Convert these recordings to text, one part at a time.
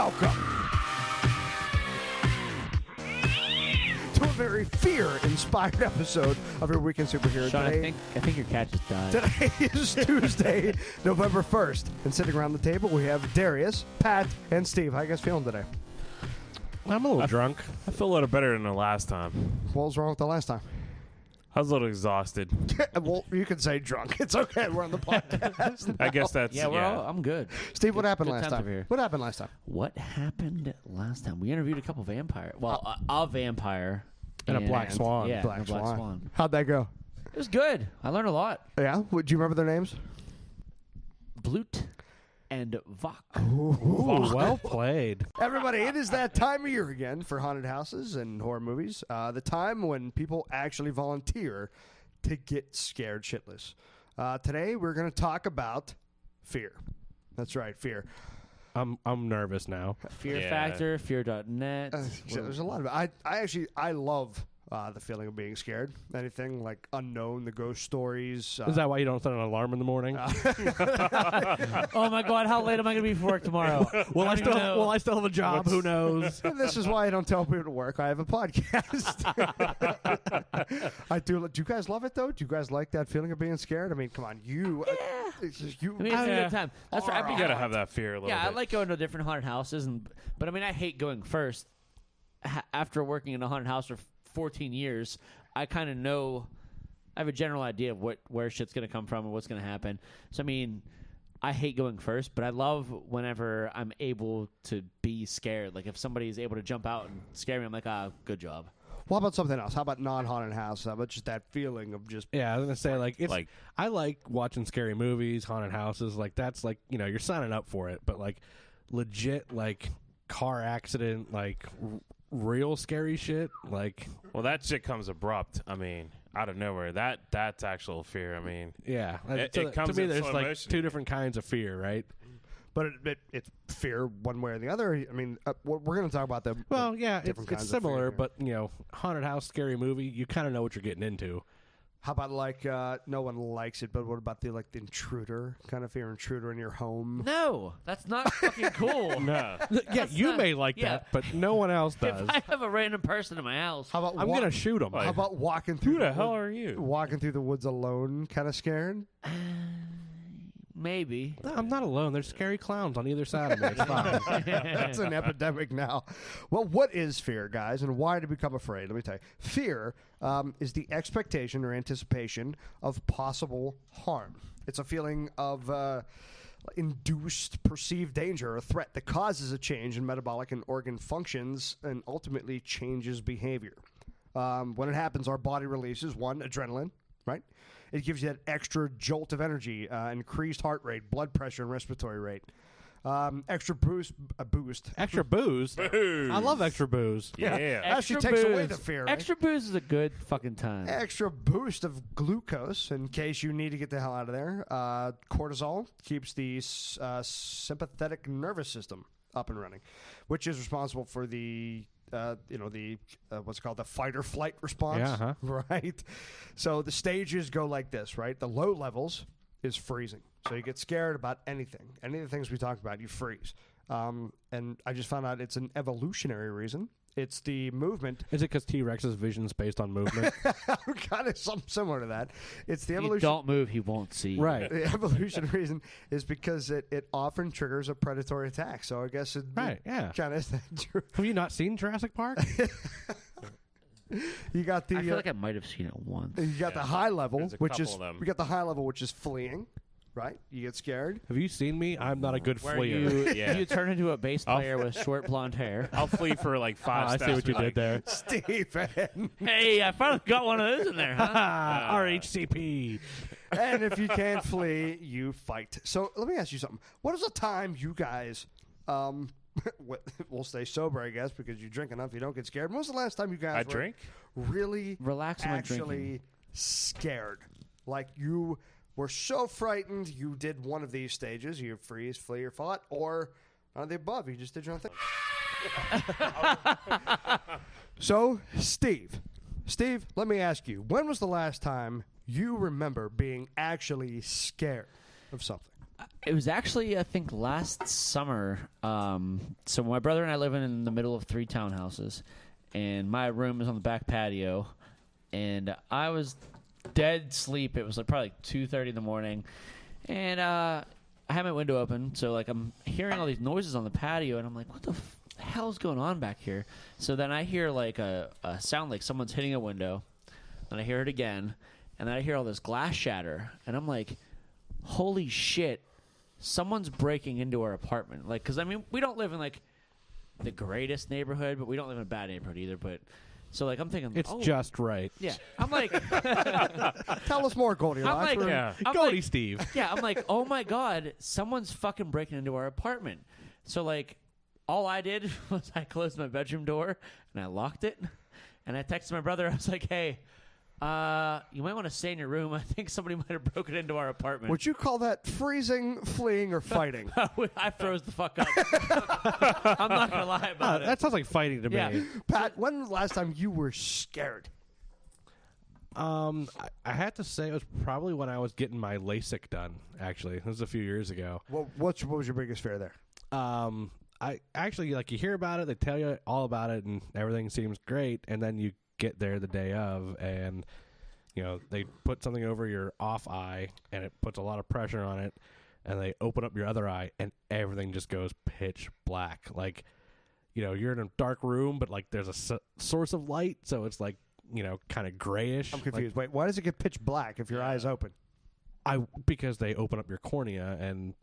welcome to a very fear-inspired episode of your Weekend Superhero. Sean, today. I think your cat just died. Today is Tuesday, November 1st, and sitting around the table we have Darius, Pat, and Steve. How you guys feeling today? I'm a little drunk. I feel a little better than the last time. What was wrong with the last time? I was a little exhausted. Well, you can say drunk. It's okay. We're on the podcast now. I guess that's Yeah, I'm good. Steve, what happened good last times time? over here. What happened last time? What happened last time? We interviewed a couple vampires. Well, a vampire. And a black swan. Yeah, Black and a black Swan. swan. How'd that go? It was good. I learned a lot. Yeah? Do you remember their names? Blut and Vok. Ooh, well played. Everybody, it is that time of year again for haunted houses and horror movies. The time when people actually volunteer to get scared shitless. Today, we're going to talk about fear. That's right, fear. I'm nervous now. Fear Yeah. Factor, Fear.net. There's a lot of it. I love the feeling of being scared. Anything like unknown, the ghost stories. Is that why you don't set an alarm in the morning? Oh my God, how late am I going to be for work tomorrow? Will I still know. have a job? Who knows? And this is why I don't tell people to work. I have a podcast. I do. Do you guys love it though? Do you guys like that feeling of being scared? I mean, come on, you. It's just you. I mean, it's a good time. That's right. You gotta have that fear a little Yeah, bit. I like going to different haunted houses, but I mean, I hate going first. After working in a haunted house for 14 years, I kind of know. I have a general idea of where shit's gonna come from and what's gonna happen. So I mean, I hate going first, but I love whenever I'm able to be scared. Like if somebody is able to jump out and scare me, I'm like, good job. What about something else? How about non-haunted house? How about just that feeling of just Yeah, I was gonna say I like watching scary movies, haunted houses. Like that's like you're signing up for it, but like legit like car accident, like real scary shit. Like well, that shit comes abrupt. I mean, out of nowhere. That's actual fear. I mean, yeah, it comes to me. in There's slow like motion. two different kinds of fear, right? But it's fear one way or the other. I mean, we're going to talk about the Well, yeah, different it's kinds of similar, fear. but haunted house, scary movie. You kind of know what you're getting into. How about like no one likes it, but what about the intruder kind of fear, intruder in your home? No, that's not fucking cool. no. Yeah, you not- may like yeah. that, but no one else does. If I have a random person in my house, How about I'm gonna shoot them. How about walking through Who the the hell wood- are you? walking through the woods alone, kind of scared? maybe. No, I'm not alone. There's scary clowns on either side of me. It's fine. That's an epidemic now. Well, what is fear, guys, and why to become afraid? Let me tell you. Fear is the expectation or anticipation of possible harm. It's a feeling of induced perceived danger or threat that causes a change in metabolic and organ functions and ultimately changes behavior. When it happens, our body releases, one, adrenaline, right? It gives you that extra jolt of energy, increased heart rate, blood pressure, and respiratory rate. Extra boost. Extra booze. Booze. I love extra booze. Yeah. Actually takes away the fear. Right? Extra booze is a good fucking time. Extra boost of glucose in case you need to get the hell out of there. Cortisol keeps the sympathetic nervous system up and running, which is responsible for the what's called the fight or flight response. Yeah, huh? Right. So the stages go like this, right? The low levels is freezing. So you get scared about anything. Any of the things we talked about, you freeze. And I just found out it's an evolutionary reason. It's the movement. Is it because T-Rex's vision's based on movement? Kind of something similar to that. It's the If you evolution. don't move, he won't see. Right. The evolution reason is because it often triggers a predatory attack. So I guess it Right, yeah. kind of is that true. Have you not seen Jurassic Park? You got the I feel like I might have seen it once. you got the high level, There's a which couple is of them. we got the high level, which is fleeing. Right, you get scared. Have you seen me? I'm not a good Where fleer. Yeah. you turn into a bass player with short blonde hair. I'll flee for like 5 I steps. see what you like, did there. Stephen. Hey, I finally got one of those in there, huh? RHCP. And if you can't flee, you fight. So let me ask you something. What is a time you guys, we'll stay sober, I guess, because you drink enough, you don't get scared. When was the last time you guys I were drink? really Relax when actually drinking. scared? Like you were so frightened you did one of these stages. You freeze, flee, or fought, or none of the above. You just did your own thing. So, Steve, let me ask you, when was the last time you remember being actually scared of something? It was actually, I think, last summer. So my brother and I live in the middle of 3 townhouses, and my room is on the back patio, and I was dead sleep. It was like probably 2:30 in the morning, and I had my window open, so like I'm hearing all these noises on the patio, and I'm like, what the hell's going on back here? So then I hear like a sound like someone's hitting a window, and I hear it again, and then I hear all this glass shatter, and I'm like, holy shit, someone's breaking into our apartment. Like, because I mean, we don't live in like the greatest neighborhood, but we don't live in a bad neighborhood either. But so like I'm thinking, It's just right. yeah. I'm like, Tell us more, Goldie. I'm like, Yeah. I'm Goldie like- Steve. yeah, I'm like, oh my god, someone's fucking breaking into our apartment. So like, all I did was I closed my bedroom door and I locked it, and I texted my brother. I was like, hey, you might want to stay in your room. I think somebody might have broken into our apartment. Would you call that freezing, fleeing, or fighting? I froze the fuck up. I'm not gonna lie about it. That sounds like fighting to Yeah. me. Pat, when was the last time you were scared? I had to say it was probably when I was getting my LASIK done. Actually, it was a few years ago. What was your biggest fear there? I actually, like, you hear about it, they tell you all about it, and everything seems great, and then you get there the day of, and you know they put something over your off eye, and it puts a lot of pressure on it, and they open up your other eye, and everything just goes pitch black. Like, you know, you're in a dark room, but like there's a source of light, so it's like, you know, kind of grayish. I'm confused. Wait, why does it get pitch black if your eye's open? Because they open up your cornea, and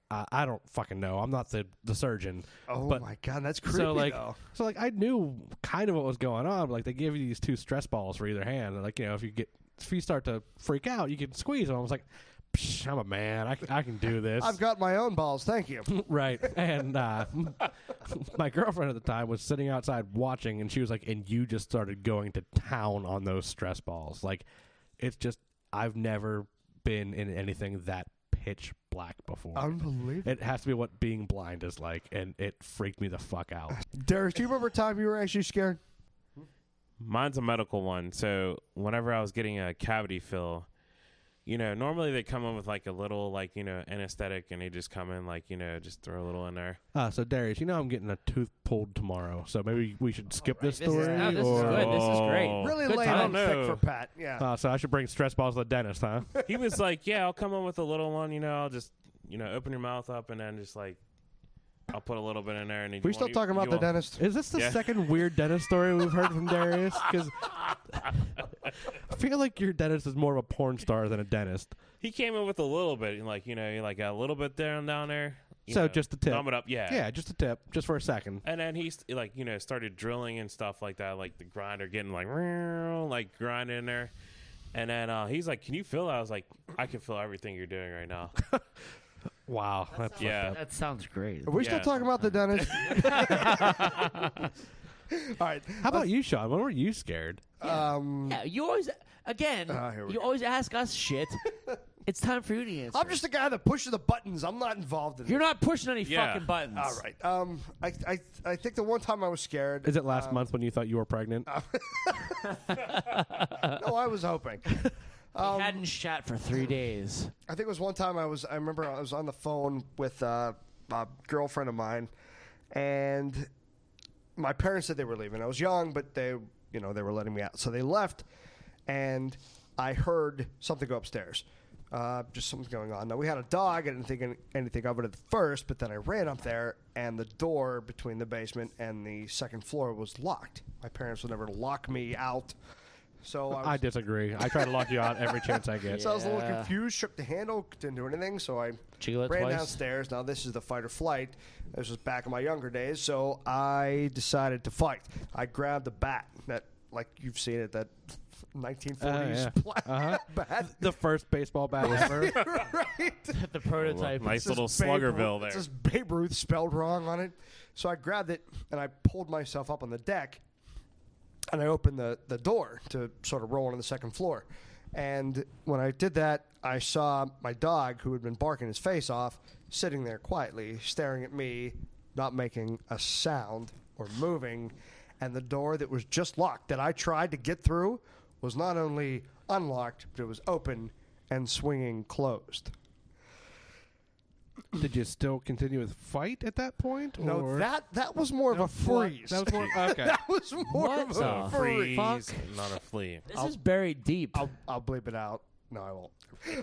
I don't fucking know. I'm not the surgeon. Oh But- my god, that's creepy. So like, though. I knew kind of what was going on. But like, they give you these 2 stress balls for either hand, and like, you know, if you start to freak out, you can squeeze them. I was like, Psh, I'm a man. I can do this. I've got my own balls. Thank you. Right. And my girlfriend at the time was sitting outside watching, and she was like, and you just started going to town on those stress balls. Like, it's just, I've never been in anything that pitch black before. Unbelievable. It has to be what being blind is like, and it freaked me the fuck out. Darius, do you remember a time you were actually scared? Mine's a medical one. So whenever I was getting a cavity fill, you know, normally they come in with like a little, like, you know, anesthetic, and they just come in like, you know, just throw a little in there. So Darius, you know I'm getting a tooth pulled tomorrow, so maybe we should skip this This is- story. no, this is good. This is great. Really Good laying on time. thick for Pat. Yeah. So I should bring stress balls to the dentist, huh? He was like, yeah, I'll come in with a little one, you know, I'll just, you know, open your mouth up and then just like, I'll put a little bit in there. And we still talking about the dentist? Is this the Yeah. second weird dentist story we've heard from Darius? Because I feel like your dentist is more of a porn star than a dentist. He came in with a little bit, like, you know, like a little bit down there. you So know, just the tip. Numb it up, yeah. Yeah, just a tip, just for a second. And then he's like, you know, started drilling and stuff like that, like the grinder getting like grinding in there. And then he's like, "Can you feel that?" I was like, "I can feel everything you're doing right now." Wow. That's Yeah. That sounds great. Are we still Yeah. talking about the dentist? All right. How about you, Sean? When were you scared? Yeah, you always, again, here we you go. always ask us shit. It's time for you to answer. I'm just the guy that pushes the buttons. I'm not involved in You're it. not pushing any Yeah. fucking buttons. All right. I think the one time I was scared. Is it last month when you thought you were pregnant? No, I was hoping. He hadn't shot for 3 days. I think it was one time I remember I was on the phone with a girlfriend of mine, and my parents said they were leaving. I was young, but they were letting me out. So they left, and I heard something go upstairs. Just something going on. Now, we had a dog. I didn't think anything of it at first, but then I ran up there, and the door between the basement and the second floor was locked. My parents would never lock me out. So I disagree. I try to lock you out every chance I get. So I was a little Yeah. confused, shook the handle, didn't do anything, so I Jiggle it ran twice? downstairs. Now, this is the fight or flight. This was back in my younger days, so I decided to fight. I grabbed a bat that, like you've seen it, that 1940s yeah. black bat. The first baseball bat ever. Right? The prototype. Nice It little says Babe Sluggerville Ruth- there. It says Babe Ruth spelled wrong on it. So I grabbed it, and I pulled myself up on the deck, and I opened the door to sort of roll onto the second floor. And when I did that, I saw my dog, who had been barking his face off, sitting there quietly, staring at me, not making a sound or moving. And the door that was just locked, that I tried to get through, was not only unlocked, but it was open and swinging closed. Did you still continue with fight at that point? No, or? that was more of a freeze. That was more okay. That was more What of the a Freeze, freeze. not a flea. This is buried deep. I'll bleep it out. No, I won't.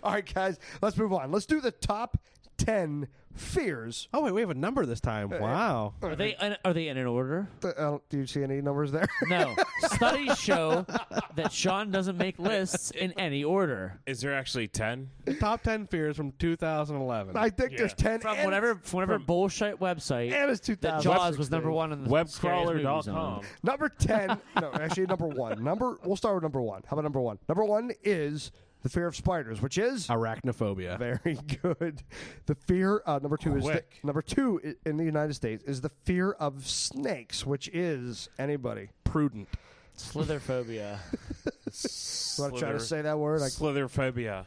All right, guys, let's move on. Let's do the top 10 fears. Oh wait, we have a number this time. Wow. Are they in an order? Do you see any numbers there? No. Studies show that Sean doesn't make lists in any order. Is there actually 10? Top 10 fears from 2011. I think there's 10. From and whatever bullshit website And it's that 2000. Jaws was number one on the scariest movies Webcrawler.com. on. Number 10. No, actually, number 1. We'll start with number 1. How about number 1? Number 1 is the fear of spiders, which is Arachnophobia. very good. The fear. Number 2 is Quick. number 2 in the United States is the fear of snakes, which is anybody. Prudent. Slitherphobia. Want to try to say that word? Slitherphobia.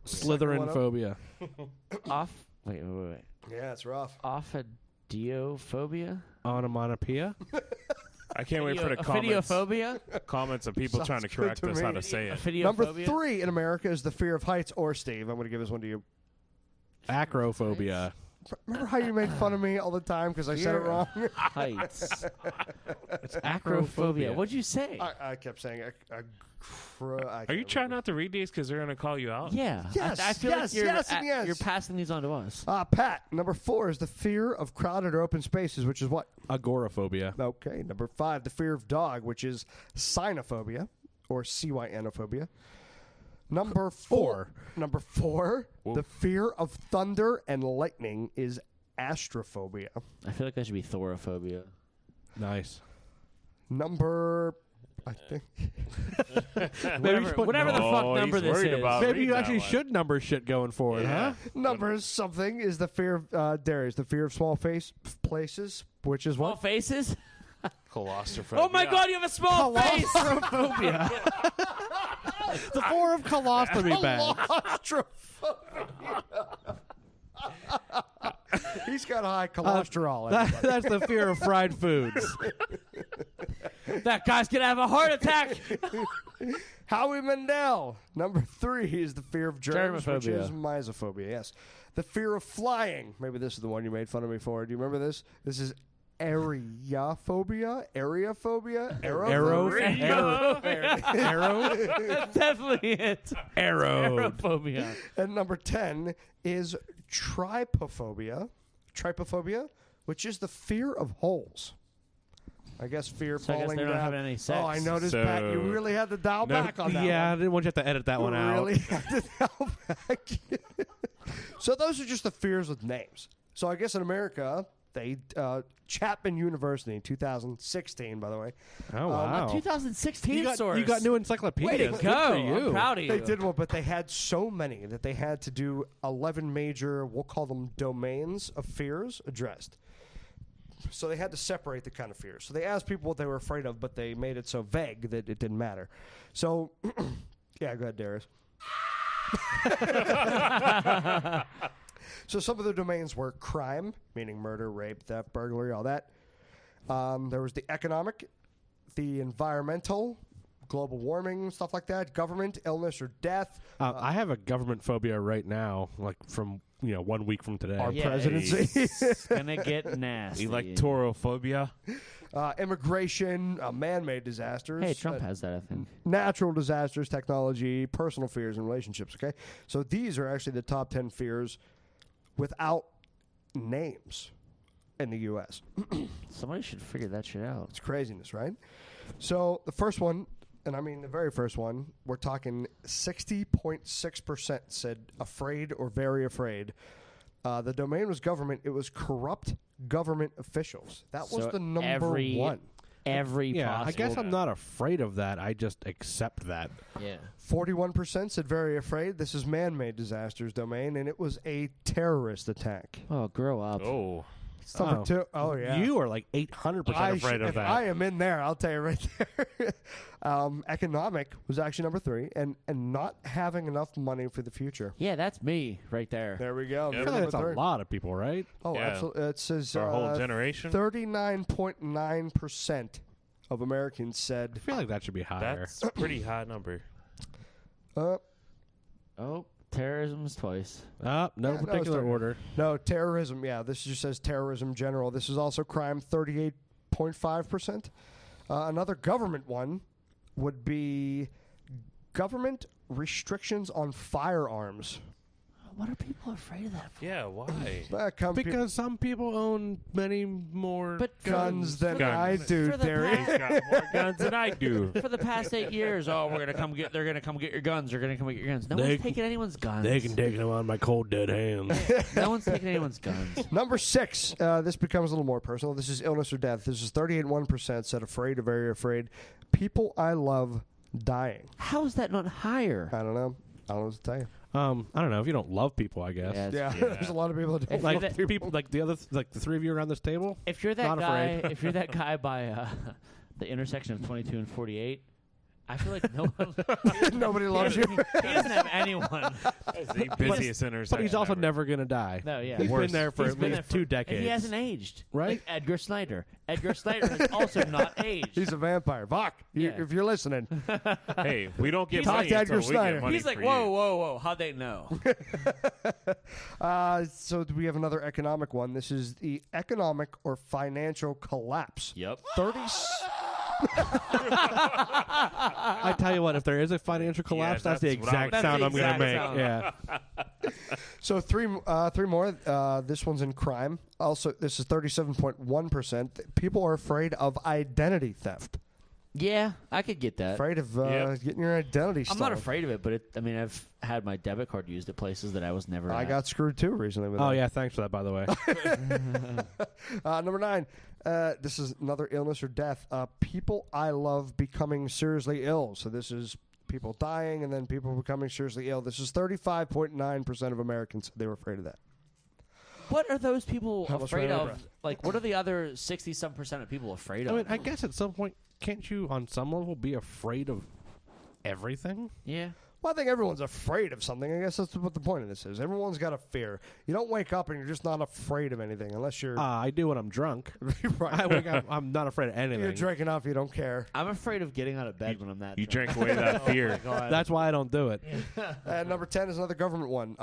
Slytherin phobia. Wait. Yeah, it's rough. Ophidiophobia? Onomatopoeia. I can't wait for the comments, Ophidiophobia? comments of people trying to Sounds good correct to us how me. to say it. Number Ophidiophobia? 3 in America is the fear of heights. Or Steve, I'm going to give this one to you. Acrophobia. Remember how you made fun of me all the time because I said it wrong? Heights. It's acrophobia. What'd you say? I kept saying Are you trying not to read these because they're going to call you out? Yeah. Yes, I feel yes, like yes, and yes. you're passing these on to us. Pat, number 4 is the fear of crowded or open spaces, which is what? Agoraphobia. Okay. Number 5, the fear of dog, which is cynophobia or cynophobia. Number 4. Number 4, the fear of thunder and lightning is astrophobia. I feel like that should be thorophobia. Nice. Number, I think. Whatever the fuck Oh, number he's this worried is. about- Maybe read you that actually one. should number shit going forward, huh? Number something is the fear of Darius, the fear of small places, which is Small what? faces? Claustrophobia. Oh my god, you have a small face! Claustrophobia. The floor of colostomy bag. Claustrophobia. He's got high cholesterol. everybody. That's the fear of fried foods. That guy's gonna have a heart attack! Howie Mandel. Number 3 is the fear of germs, which Germophobia. is mysophobia. Yes. The fear of flying. Maybe this is the one you made fun of me for. Do you remember this? This is aerophobia. Aerophobia. Arrow. That's definitely it. Arrow. Aerophobia. And number 10 is trypophobia. Trypophobia, which is the fear of holes. I guess fear So I falling guess they don't down. have any sex. Oh, I noticed, So- Pat. You really had to dial back on that Yeah, I one. didn't want you to have to edit that one out. Really had to dial back. So those are just the fears with names. So I guess in America, they Chapman University in 2016, by the way. Oh, wow. 2016 source. You got new encyclopedias. Way to Good go. for you. I'm proud of you. They did one, but they had so many that they had to do 11 major, we'll call them domains of fears addressed. So they had to separate the kind of fears. So they asked people what they were afraid of, but they made it so vague that it didn't matter. So, yeah, go ahead, Darius. So some of the domains were crime, meaning murder, rape, theft, burglary, all that. There was the economic, the environmental, global warming, stuff like that, government, illness, or death. I have a government phobia right now, like from 1 week from today. Our Yeah, presidency. It's gonna get nasty. Electorophobia. Immigration, man-made disasters. Hey, Trump has that, I think. Natural disasters, technology, personal fears, and relationships. Okay, so these are actually the top 10 fears without names in the U.S. Somebody should figure that shit out. It's craziness, right? So the first one, and I mean the very first one, we're talking 60.6% said afraid or very afraid. The domain was government. It was corrupt government officials. That was So the number every- one. Every Yeah, possible. I guess I'm not afraid of that. I just accept that. Yeah. 41% said very afraid. This is man-made disasters domain, and it was a terrorist attack. Oh, grow up. Oh. It's number 2. Oh, yeah. You are like 800% afraid of if that. I am in there, I'll tell you right there. Economic was actually number 3, and not having enough money for the future. Yeah, that's me right there. There we go. I feel You're like number that's a 3. lot of people, right? Oh, Yeah. absolutely. It says Our whole generation. 39.9% of Americans said. I feel like that should be higher. That's a pretty high number. Uh, Oh, Terrorism's twice. No no, particular it's order. No, terrorism. Yeah, this just says terrorism general. This is also crime, 38.5%. Another government one would be government restrictions on firearms. What are people afraid of that for? Yeah, why? Because some people own many more But guns than Guns. I do, For the Derry. He's got more guns than I do. For the past 8 years, they're gonna come get your guns. They're gonna come get your guns. No They one's can- taking anyone's guns. They can take them on my cold dead hands. No one's taking anyone's guns. Number 6, this becomes a little more personal. This is illness or death. This is 38.1% said afraid or very afraid. People I love dying. How is that not higher? I don't know. I don't know what to tell you. I don't know if you don't love people, I guess. Yeah, Yeah, Yeah. there's a lot of people that don't If love you're that- People like the three of you around this table. If you're that Not guy, afraid. if you're that guy by the intersection of 22 and 48, I feel like no one. Nobody loves you. He doesn't have anyone. That's the busiest intersection. But he's also ever. never gonna die. No, yeah. He's Worse. been there for He's at been least there 2 decades. And he hasn't aged. Right? Like Edgar Snyder. Edgar Snyder has also not aged. He's a vampire. Vok, Yeah. if you're listening. Hey, we don't get He's money like Edgar until we Snyder. get money He's like, for whoa, you. whoa, whoa. How'd they know? So we have another economic one. This is the economic or financial collapse. Yep. 30. I tell you what, if there is a financial collapse, that's the that's what I exact would- sound I'm That's the gonna make. exact sound. Yeah. So three more. This one's in crime. Also, this is 37.1%. People are afraid of identity theft. Yeah, I could get that. Afraid of Yep. getting your identity I'm stolen. not afraid of it, but I've had my debit card used at places that I was never I at. got screwed too recently with Oh that. yeah, thanks for that, by the way. Number 9. This is another illness or death. People I love becoming seriously ill. So this is people dying and then people becoming seriously ill. This is 35.9% of Americans said they were afraid of that. What are those people I almost afraid ran out of of? breath. Like, what are the other 60-some% of people afraid I of? mean, I guess at some point, can't you, on some level, be afraid of everything? Yeah. Well, I think everyone's afraid of something. I guess that's what the point of this is. Everyone's got a fear. You don't wake up and you're just not afraid of anything unless you're I do when I'm drunk. right. I wake up, I'm not afraid of anything. You're drinking enough, you don't care. I'm afraid of getting out of bed when I'm that You drunk. drank away that fear. That's why I don't do it. Number 10 is another government one.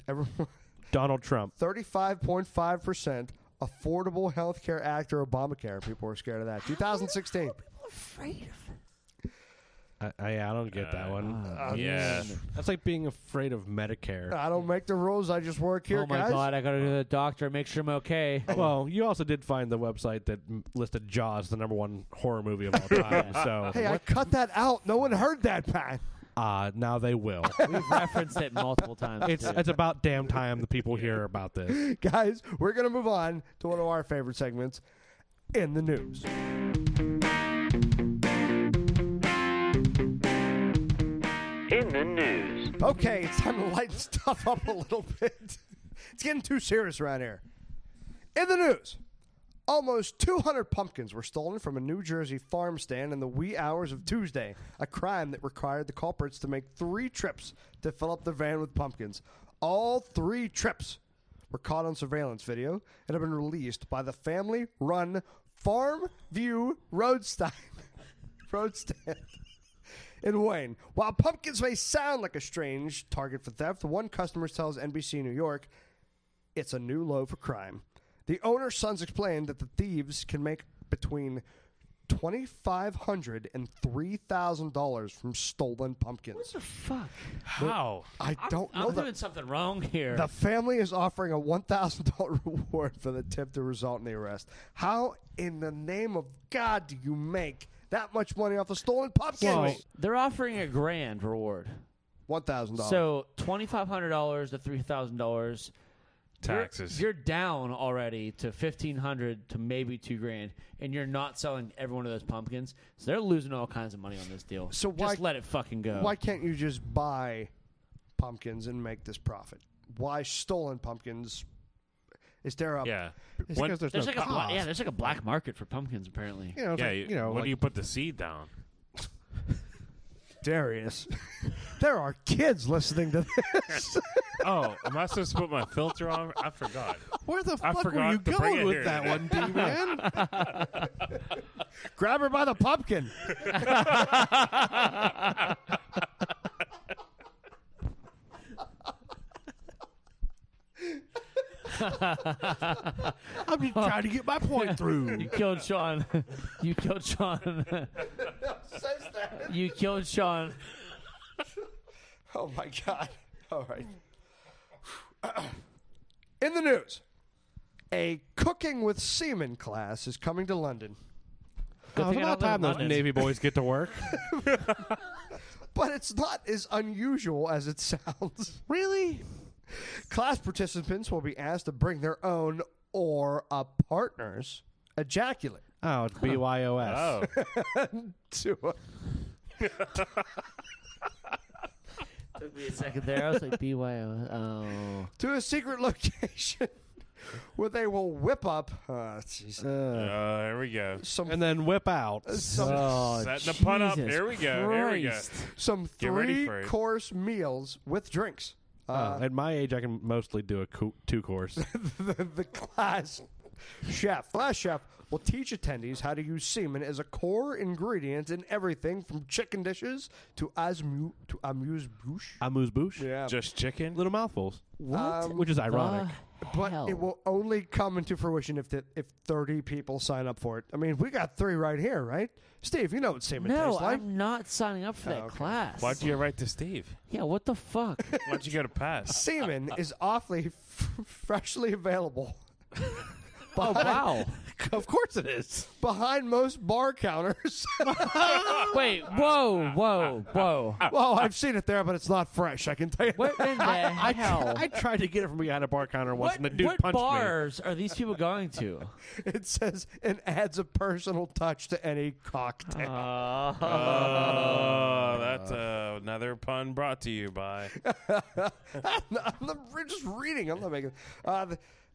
Everyone, Donald Trump. 35.5% Affordable Health Care Act or Obamacare. People were scared of that. 2016. People afraid of it. I don't get that one. Yeah. That's like being afraid of Medicare. I don't make the rules. I just work here, Oh my guys. God! I gotta go to the doctor. Make sure I'm okay. Well, you also did find the website that listed Jaws, the #1 horror movie of all time. So Hey, I cut that out. No one heard that, Pat. now they will. We've referenced it multiple times. too. It's about damn time the people hear about this. Guys, we're going to move on to one of our favorite segments, In the News. In the news. Okay, it's time to lighten stuff up a little bit. It's getting too serious around here. In the news, almost 200 pumpkins were stolen from a New Jersey farm stand in the wee hours of Tuesday, a crime that required the culprits to make 3 trips to fill up the van with pumpkins. All 3 trips were caught on surveillance video and have been released by the family-run Farm View Road Stand in Wayne. While pumpkins may sound like a strange target for theft, one customer tells NBC New York it's a new low for crime. The owner's sons explained that the thieves can make between $2,500 and $3,000 from stolen pumpkins. What the fuck? How? I don't know. I'm doing something wrong here. The family is offering a $1,000 reward for the tip to result in the arrest. How in the name of God do you make that much money off of stolen pumpkins? Well, They're offering a grand reward. $1,000. So $2,500 to $3,000. Taxes. You're down already to $1,500 to maybe $2,000, and you're not selling every one of those pumpkins. So they're losing all kinds of money on this deal. So just let it fucking go. Why can't you just buy pumpkins and make this profit? Why stolen pumpkins? Is there a Yeah. It's When- because there's There's no like cost. there's like a black market for pumpkins apparently. You know, it's Yeah. like, when like, do you put the seed down? Darius? There are kids listening to this. Oh, am I supposed to put my filter on? I forgot. where the I fuck were forgot you to bring going it with here. that one, D-man? Grab her by the pumpkin. I'm just trying to get my point through. You killed Sean. You killed Sean. Says that. You killed Sean. Oh my God. All right. In the news, a cooking with semen class is coming to London. Good Oh, thing it's I about don't live time in those London. Navy boys get to work. But it's not as unusual as it sounds. Really? Class participants will be asked to bring their own or a partner's ejaculate Oh, it's BYOS. Oh, to a Took me a second there. I was like, BYO. Oh. to a secret location where they will whip up jeez, here we go. some And then whip out. Oh, Setting the pun up. Jesus Here we go. Here we go. Christ. some Get ready for it. 3-course meals with drinks. At my age, I can mostly do a 2-course. The class chef will teach attendees how to use semen as a core ingredient in everything from chicken dishes to amuse-bouche. Amuse-bouche. Yeah. Just chicken. Little mouthfulls. What? Which is ironic. But Hell. it will only come into fruition if 30 people sign up for it. I mean, we got 3 right here, right? Steve, you know what semen No, tastes like. I'm not signing up for that okay. class. Why'd you get right to Steve? Yeah, what the fuck? Why'd you go to pass? Semen is awfully freshly available Oh, wow. Of course it is. behind most bar counters. Wait, whoa. Well, I've seen it there, but it's not fresh, I can tell you. What in the hell? I tried to get it from behind a bar counter once, and the dude what punched me. bars are these people going to? It says it adds a personal touch to any cocktail. Oh, that's another pun brought to you by. We're just reading. I'm not making.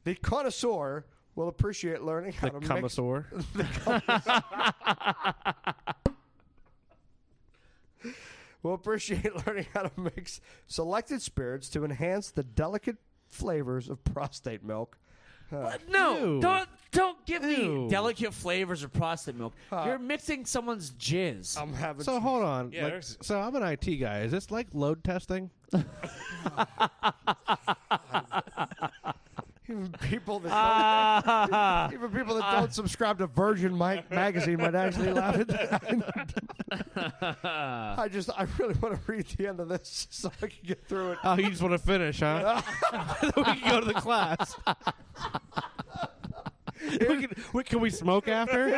The connoisseur will appreciate learning how The to connoisseur. will appreciate learning how to mix selected spirits to enhance the delicate flavors of prostate milk. No, Ew. don't give me Ew. delicate flavors of prostate milk. You're mixing someone's jizz. I'm having So hold on. Yeah, there's- so I'm an IT guy. Is this like load testing? even people that even people that don't subscribe to Virgin magazine might actually laugh at that. I really want to read the end of this so I can get through it. Oh, you just want to finish, huh? We can go to the class. Can we smoke after?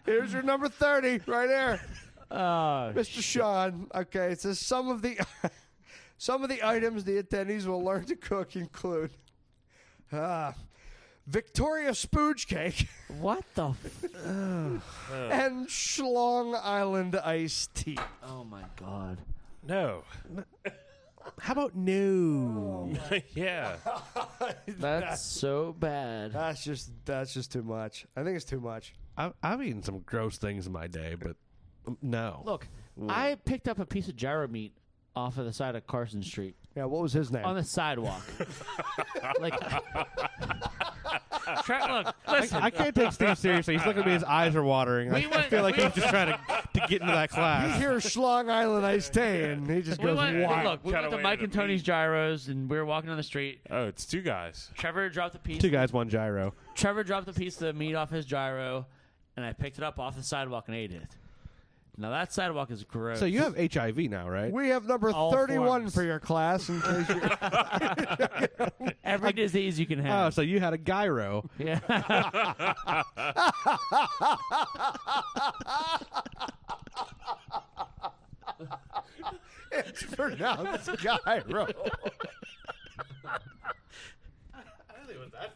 Here's your number 30 right there. Oh, Mr. Sean. Okay, it says some of the items the attendees will learn to cook include Victoria spooge cake what the? and Schlong Island iced tea. Oh my god. No. How about no? Yeah. That's so bad. That's just too much. I think it's too much. I've eaten some gross things in my day, but no. Look, I picked up a piece of gyro meat off of the side of Carson Street Yeah, what was his name? on the sidewalk. Like, look, listen. I can't take Steve seriously. He's looking at me. His eyes are watering. I feel like he's just trying to get into that You class. hear Schlong Island iced tea, and he just we goes went, wild. look, we went Kinda to Mike waited and to Tony's gyros, and we were walking down the street. Oh, it's 2 guys. Trevor dropped the piece. 2 guys, 1 gyro. Trevor dropped a piece of meat off his gyro, and I picked it up off the sidewalk and ate it. Now that sidewalk is gross. So you have HIV now, right? We have number All 31 forms. for your class in case you every disease you can Oh, have. so you had a gyro. Yeah. it's pronounced gyro.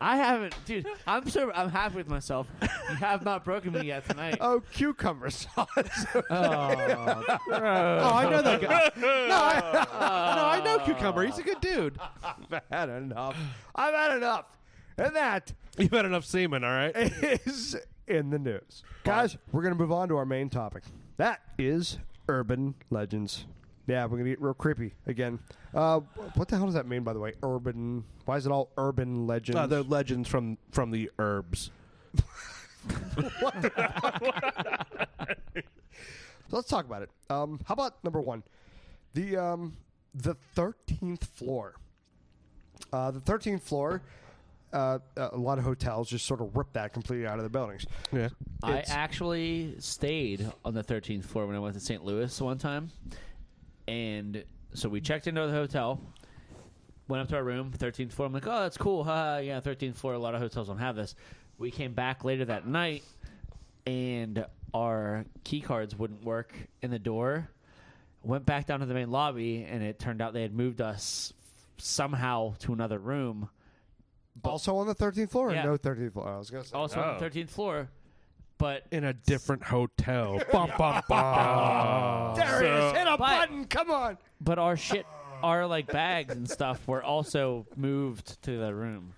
I haven't, dude. I'm happy with myself. You have not broken me yet tonight. Oh, cucumber sauce. Oh, Oh, I know that guy. No, I know Cucumber. He's a good dude. I've had enough. I've had enough. And that You've had enough semen, all right? is in the news. Guys, we're going to move on to our main topic. That is urban legends. Yeah, we're going to get real creepy again. What the hell does that mean, by the way? Urban. Why is it all urban legends? They're legends from the herbs. So let's talk about it. How about number 1? The 13th floor The 13th floor, a lot of hotels just sort of rip that completely out of their buildings. Yeah. I It's- actually stayed on the 13th floor when I went to St. Louis one time. And so we checked into the hotel, went up to our room, 13th floor. I'm like, oh, that's cool. Yeah, 13th floor. A lot of hotels don't have this. We came back later that night, and our key cards wouldn't work in the door. Went back down to the main lobby, and it turned out they had moved us somehow to another room. Also on the 13th floor, Yeah. or no 13th floor? I was going to say. Also on the 13th floor. But In a different hotel. Bum, bum, bum. There it is. Hit a But- button. Come on. our shit, our like bags and stuff were also moved to the room.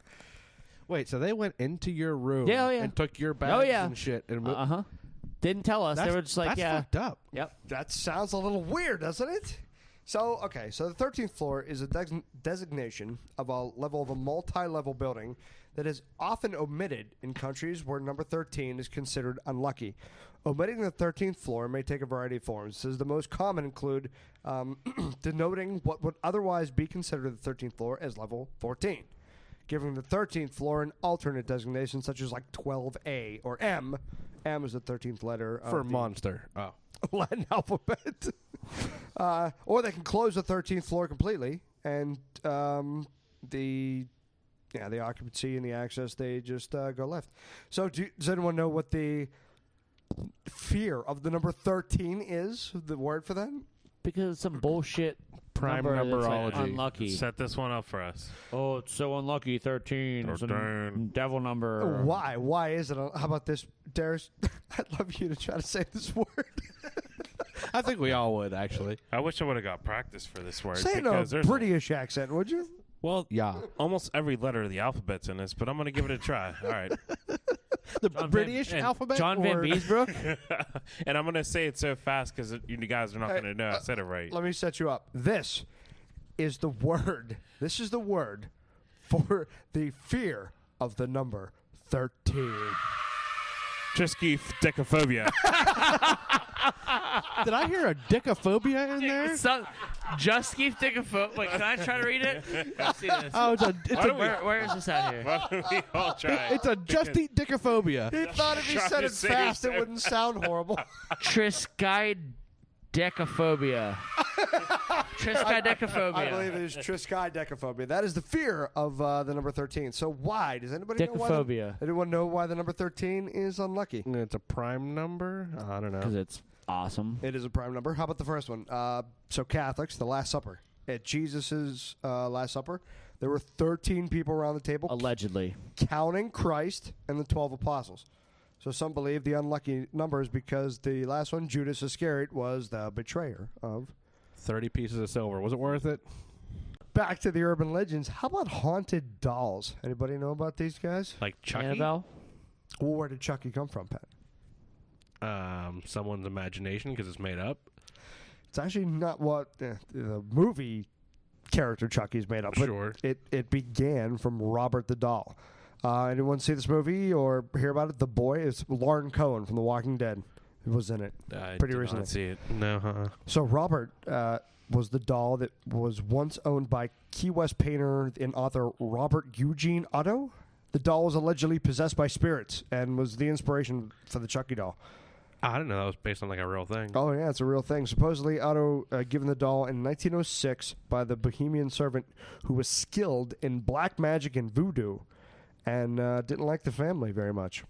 Wait, so they went into your room Yeah, oh, yeah. and took your bags yeah. and shit. And Uh huh. Didn't tell us. They were just like, that's yeah. fucked up. Yep. That sounds a little weird, doesn't it? So, okay, so the 13th floor is a designation of a level of a multi-level building that is often omitted in countries where number 13 is considered unlucky. Omitting the 13th floor may take a variety of forms. Says the most common include denoting what would otherwise be considered the 13th floor as level 14, giving the 13th floor an alternate designation such as like 12A or M. M is the 13th letter of For the monster. Oh. Latin alphabet. Or they can close the 13th floor completely, and the occupancy and the access, they just go left. So does anyone know what the fear of the number 13 is, the word for that? Because it's some bullshit Prime number that's, like, numerology. unlucky. Set this one up for us. Oh, it's so unlucky. 13. It's a 13. devil number. Why? Why is it? How about this, Darius? I'd love you to try to say this word. I think we all would, actually. I wish I would have got practice for this word. Say it in because a there's British accent, would you? well, Yeah. almost every letter of the alphabet's in this, but I'm going to give it a try. All right. The John British Van, alphabet? John Van or- Beesbrook? And I'm going to say it so fast because you guys are not going to know I said it right. Let me set you up. This is the word. This is the word for the fear of the number 13. Trisky decaphobia. Did I hear a dickophobia in there? Just keep thinking. Wait, can I try to read it? Let's see this. Oh, Where is this at here? Why don't we all try? it's a just eat dickophobia. He thought if he Trying said to it say fast, it so. wouldn't sound horrible. Triskaidekaphobia. Triskaidekaphobia. I believe it is triskaidekaphobia. That is the fear of the number 13. So why? Does anybody know why? Decaphobia. Anyone know why the number 13 is unlucky? It's a prime number? I don't Because know. it's awesome. It is a prime number. How about the first one? So Catholics, the Last Supper. At Jesus' Last Supper, there were 13 people around the table, Allegedly. counting Christ and the 12 apostles. So some believe the unlucky number is because the last one, Judas Iscariot, was the betrayer of. 30 pieces of silver. Was it worth it? Back to the urban legends. How about haunted dolls? Anybody know about these guys? Like Chucky? Annabelle? Well, where did Chucky come from, Pat? Someone's imagination because it's made up. It's actually not what the movie character Chucky's made up. But Sure. It began from Robert the Doll. Anyone see this movie or hear about it? The Boy is Lauren Cohen from The Walking Dead. Was in it. I Pretty did recently. not see it. No, So Robert was the doll that was once owned by Key West painter and author Robert Eugene Otto. The doll was allegedly possessed by spirits and was the inspiration for the Chucky doll. I didn't know that was based on like a real thing. Oh, yeah, it's a real thing. Supposedly, Otto given the doll in 1906 by the Bohemian servant who was skilled in black magic and voodoo and didn't like the family very much.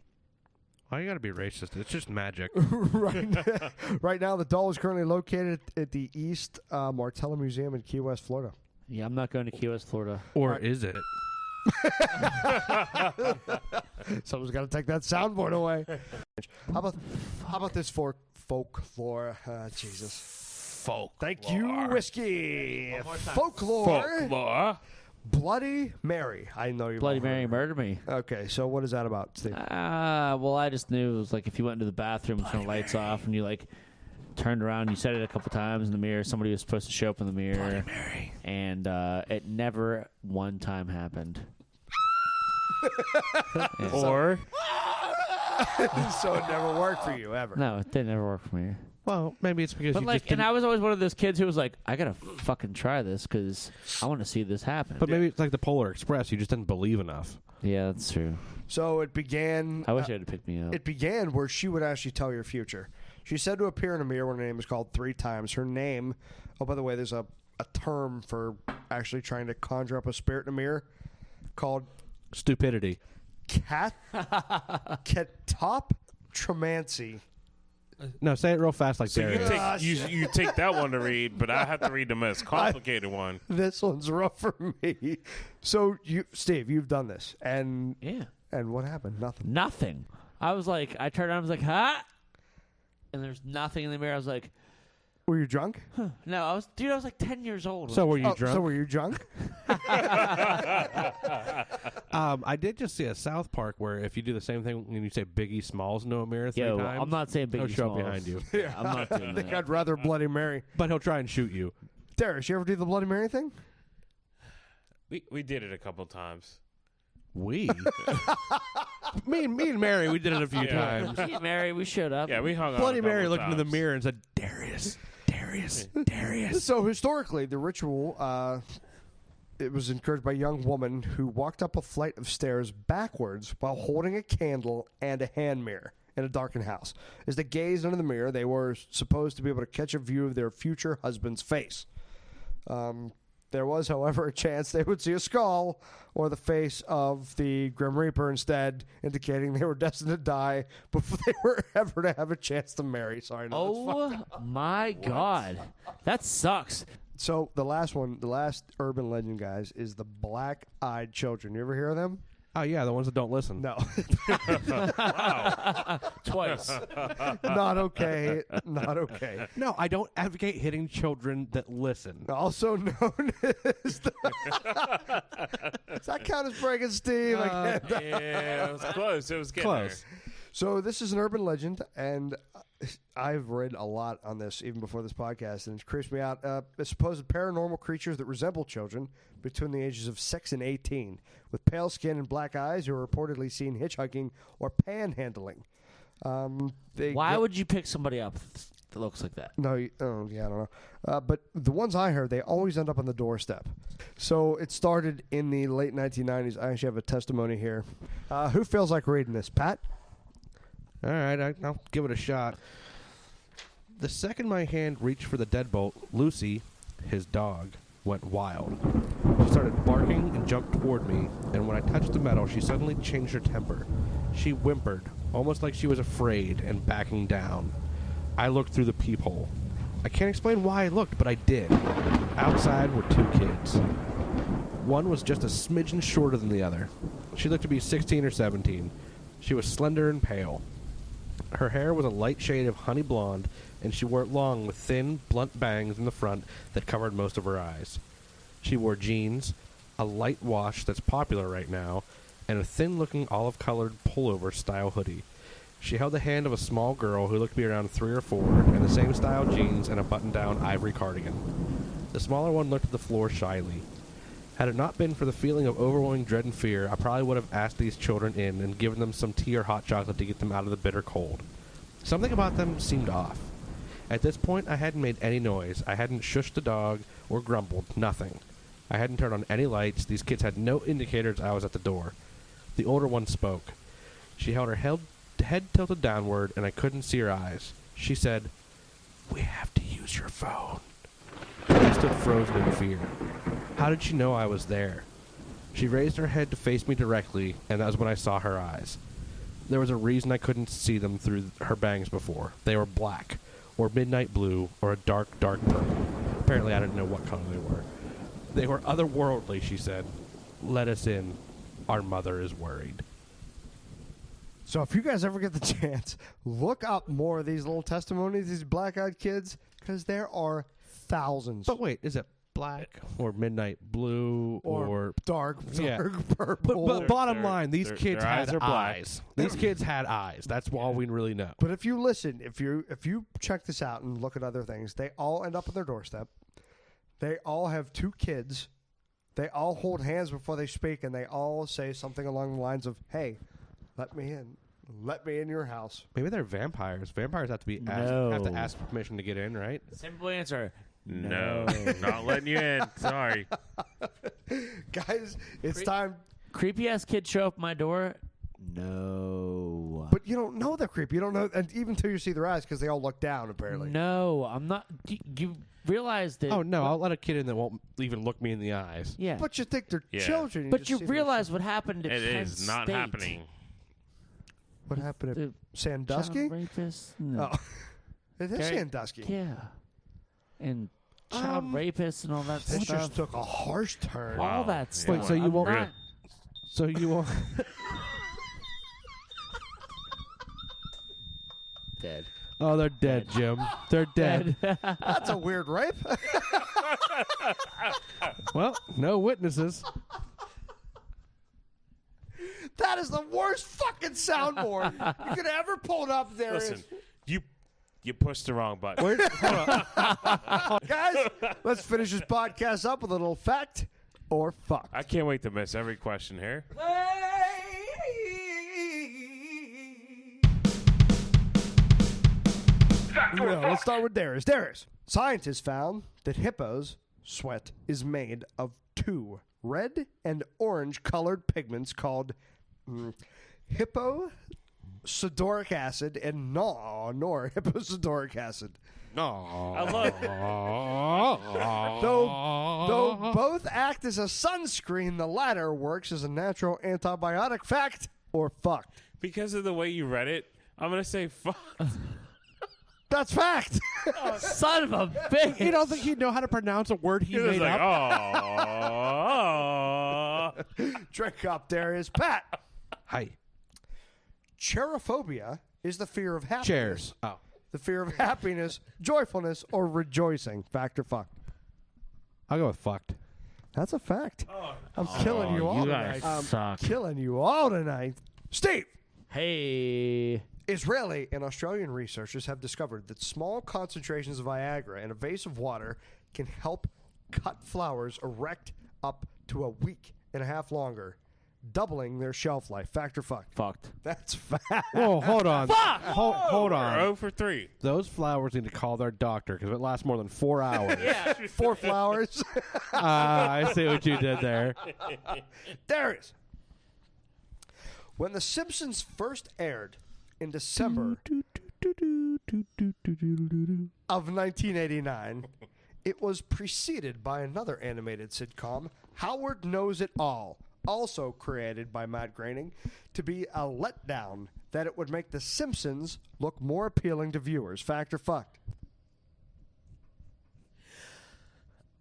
Why you gotta be racist? It's just magic. Right now, the doll is currently located at the East Martella Museum in Key West, Florida. Yeah, I'm not going to Key West, Florida. Or is it? Someone's got to take that soundboard away. How about this for folklore? Jesus. Folk. Thank you, whiskey. Folklore. Bloody Mary. I know you. Bloody Mary murdered me. Okay, so what is that about, Steve? Well, I just knew it was like if you went into the bathroom and turned the lights off and you like turned around, you said it a couple times in the mirror. Somebody was supposed to show up in the mirror. Bloody Mary. And it never one time happened. Or So it never worked for you ever. No, it didn't ever work for me. Well, maybe it's because But you like, just and didn't. I was always one of those kids who was like, I gotta fucking try this because I want to see this happen. But maybe it's like the Polar Express. You just didn't believe enough. yeah, that's true. So it began. I wish you had picked me up. It began where she would actually tell your future. She said to appear in a mirror when her name is called 3 times. Her name. Oh, by the way, there's a term for actually trying to conjure up a spirit in a mirror called Stupidity. catoptromancy. No, say it real fast like So Darius. you take that one to read, but I have to read the most complicated one. This one's rough for me. So Steve, you've done this, and Yeah. what happened? Nothing. Nothing. I was like, I turned around, I was like, huh? And there's nothing in the mirror. I was like, Were you drunk? no, I was like 10 years old. So were you Oh, drunk? so were you drunk? I did just see a South Park where if you do the same thing when you say Biggie Smalls into a mirror 3 Yo, times, I'm not saying Biggie he'll show up Smalls. behind you. Yeah, I'm not doing I think that. I'd rather Bloody Mary. But he'll try and shoot you. Darius, you ever do the Bloody Mary thing? We did it a couple times. We? me and Mary, we did it a few Yeah. times. Gee, Mary, we showed up. Yeah, we hung out. Bloody a couple Mary looked times. into the mirror and said, Darius. So historically, the ritual it was encouraged by a young woman who walked up a flight of stairs backwards while holding a candle and a hand mirror in a darkened house. As they gazed into the mirror, they were supposed to be able to catch a view of their future husband's face. There was, however, a chance they would see a skull or the face of the Grim Reaper instead, indicating they were destined to die before they were ever to have a chance to marry. Sorry, no, that's fine. Oh my God, that sucks. So the last urban legend, guys, is the black-eyed children. You ever hear of them? Oh, yeah, the ones that don't listen. No. Twice. Not okay. Not okay. No, I don't advocate hitting children that listen. Also known as the Does that count as breaking Steve? I can't- Yeah, it was close. It was getting Close. So this is an urban legend, and I've read a lot on this even before this podcast, and it creeps me out. Supposed paranormal creatures that resemble children between the ages of 6 and 18, with pale skin and black eyes, who are reportedly seen hitchhiking or panhandling. Why would you pick somebody up that looks like that? No, I don't know. But the ones I heard, they always end up on the doorstep. So it started in the late 1990s. I actually have a testimony here. Who feels like reading this? Pat? All right, I'll give it a shot. The second my hand reached for the deadbolt, Lucy, his dog, went wild. She started barking and jumped toward me, and when I touched the metal, she suddenly changed her temper. She whimpered, almost like she was afraid and backing down. I looked through the peephole. I can't explain why I looked, but I did. Outside were 2 kids. One was just a smidgen shorter than the other. She looked to be 16 or 17. She was slender and pale. Her hair was a light shade of honey blonde, and she wore it long with thin, blunt bangs in the front that covered most of her eyes. She wore jeans, a light wash that's popular right now, and a thin-looking olive-colored pullover-style hoodie. She held the hand of a small girl who looked to be around 3 or 4, in the same style jeans and a button-down ivory cardigan. The smaller one looked at the floor shyly. Had it not been for the feeling of overwhelming dread and fear, I probably would have asked these children in and given them some tea or hot chocolate to get them out of the bitter cold. Something about them seemed off. At this point, I hadn't made any noise. I hadn't shushed the dog or grumbled. Nothing. I hadn't turned on any lights. These kids had no indicators I was at the door. The older one spoke. She held her head tilted downward, and I couldn't see her eyes. She said, "We have to use your phone." I stood frozen in fear. How did she know I was there? She raised her head to face me directly, and that was when I saw her eyes. There was a reason I couldn't see them through her bangs before. They were black, or midnight blue, or a dark, dark purple. Apparently I didn't know what color they were. They were otherworldly, she said. "Let us in. Our mother is worried." So if you guys ever get the chance, look up more of these little testimonies, these black-eyed kids, because there are thousands. But wait, is it black or midnight blue or dark Yeah. purple. But bottom Their- line, these their- kids their eyes had are black. eyes. These kids had eyes. That's all we really know. But if you listen, if you check this out and look at other things, they all end up on their doorstep. They all have 2 kids. They all hold hands before they speak, and they all say something along the lines of, "Hey, let me in." Let me in your house. Maybe they're vampires. Vampires have to be have to ask permission to get in, right? Simple answer. No, not letting you in. Sorry. Guys, it's time. Creepy ass kids show up at my door. No. But you don't know they're creepy. You don't know, and even until you see their eyes, because they all look down, apparently. No, I'm not. You realize that. Oh no, I'll let a kid in that won't even look me in the eyes. Yeah. But you think they're Yeah. children. But just you see them- realize what happened at It Penn is not State. happening. What happened at The Sandusky? Child rapists. No. Oh, it is Gary- Sandusky. Yeah. And child rapists and all that This stuff. just took a harsh turn. Wow. All that stuff. Wait, so you I'm won't- not- So you won't. Dead. Oh, they're dead, Jim. They're dead. That's a weird rape. Well, no witnesses. That is the worst fucking soundboard you could ever pull up. There is. Listen, you pushed the wrong button. Wait, hold on. Guys, let's finish this podcast up with a little fact or fuck. I can't wait to miss every question here. No, let's start with Darius. Darius, scientists found that hippos' sweat is made of two red and orange colored pigments called hipposudoric acid and hipposudoric acid. I love Though both act as a sunscreen, the latter works as a natural antibiotic. Fact or fuck? because of the way you read it. I'm gonna say fuck. That's fact. Son of a bitch. You don't think he'd know how to pronounce a word he He was made like, up? oh. Drink up, Darius. Pat. Hi. Cherophobia is the fear of happiness. Chairs. Oh. The fear of happiness, joyfulness, or rejoicing. Fact or fuck? I'll go with fucked. That's a fact. I'm killing you all you guys tonight. suck. Killing you all tonight. Steve! Hey. Israeli and Australian researchers have discovered that small concentrations of Viagra in a vase of water can help cut flowers erect up to a week and a half longer, doubling their shelf life. Fact or fuck? Fucked. That's fact. Whoa, hold on. Fuck! Hold We're on. 0 for 3. Those flowers need to call their doctor because it lasts more than 4 hours. Yeah. 4 flowers. I see what you did there. Darius. When The Simpsons first aired in December of 1989, it was preceded by another animated sitcom, Howard Knows It All, also created by Matt Groening, to be a letdown that it would make The Simpsons look more appealing to viewers. Fact or fucked?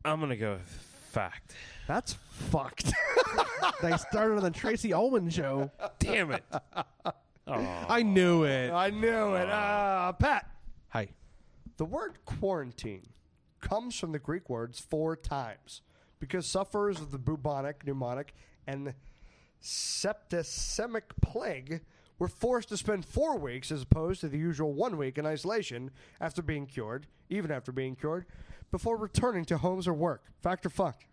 I'm gonna go with fact. That's fucked. They started on the Tracy Ullman show. Damn it. I knew it. I knew it. Pat. Hi. The word quarantine comes from the Greek words 4 times because sufferers of the bubonic, pneumonic, and septicemic plague were forced to spend 4 weeks as opposed to the usual 1 week in isolation after being cured, even after being cured, before returning to homes or work. Fact or fuck?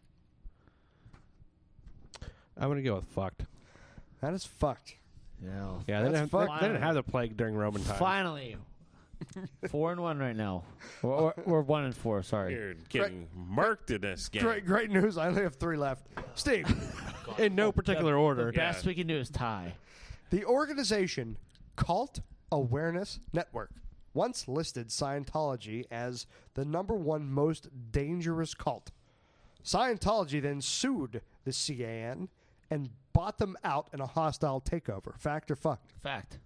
I'm going to go with fucked. That is fucked. No. Yeah, they That's didn't, fucked. they didn't have the plague during Roman times. Finally. 4-1 right now. Or 1-4, sorry. You're getting murked in this game. Great news. I only have 3 left. Steve. In no particular order. The best we can do is tie. The organization Cult Awareness Network once listed Scientology as the #1 most dangerous cult. Scientology then sued the CAN and bought them out in a hostile takeover. Fact or fucked? Fact.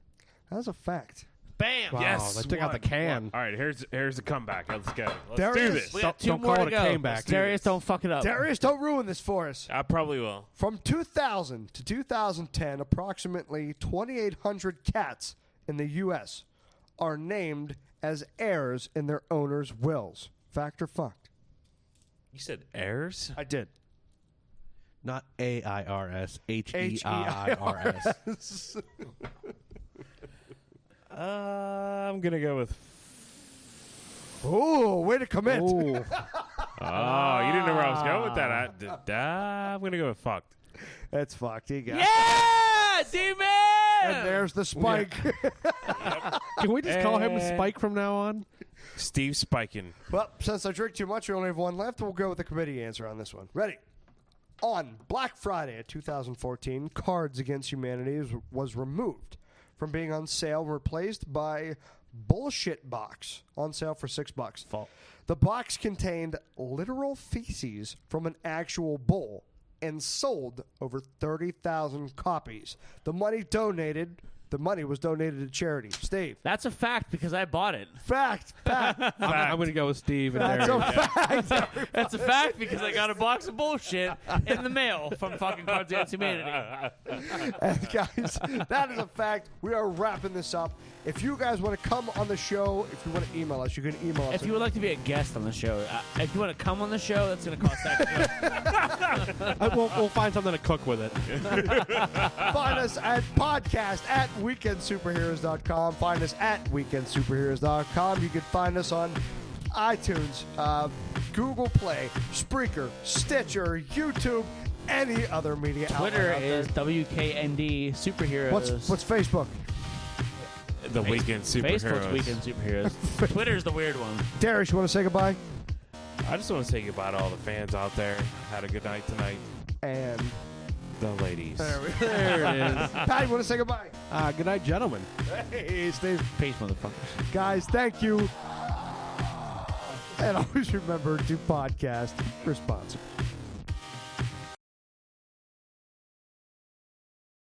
That's a fact. Bam. Wow, Yes, they took out the can. All right, here's the comeback. Let's go. Let's There do it is. this. We have 2 Don't more call to it a go. comeback. Darius, don't fuck it up. Darius, don't ruin this for us. I probably will. From 2000 to 2010, approximately 2,800 cats in the U.S. are named as heirs in their owners' wills. Fact or fucked? You said heirs? I did. Not AIRS, HEIRS. I'm gonna go with. Ooh, way to commit. Ooh. Oh, you didn't know where I was going with that. I'm gonna go with fucked. That's fucked. You got Yeah! Demon! And there's the spike. Can we just call him Spike from now on? Steve Spikin. Well, since I drink too much, we only have one left. We'll go with the committee answer on this one. Ready? On Black Friday of 2014, Cards Against Humanity was removed from being on sale and replaced by Bullshit Box, on sale for $6. Fault. The box contained literal feces from an actual bull and sold over 30,000 copies. The money was donated to charity. Steve. That's a fact because I bought it. Fact. I'm going to go with Steve. And That's Derek. a fact. That's a fact because I got a box of bullshit in the mail from fucking Cards Against Humanity. And guys, that is a fact. We are wrapping this up. If you guys want to come on the show, if you want to email us, you can email us. If you would like to be a guest on the show, if you want to come on the show, that's going to cost extra. We'll find something to cook with it. Find us at podcast at weekendsuperheroes.com. Find us at weekendsuperheroes.com. You can find us on iTunes, Google Play, Spreaker, Stitcher, YouTube, any other media Twitter outlet out there. is WKND Superheroes. What's Facebook? The Weekend Superheroes. Facebook's Weekend Superheroes. Twitter's the weird one. Darius, you want to say goodbye? I just want to say goodbye to all the fans out there. Had a good night tonight. And The ladies. There it is. Pat, you want to say goodbye? Good night, gentlemen. Hey, Steve. Peace, motherfuckers. Guys, thank you. And always remember to podcast responsibly.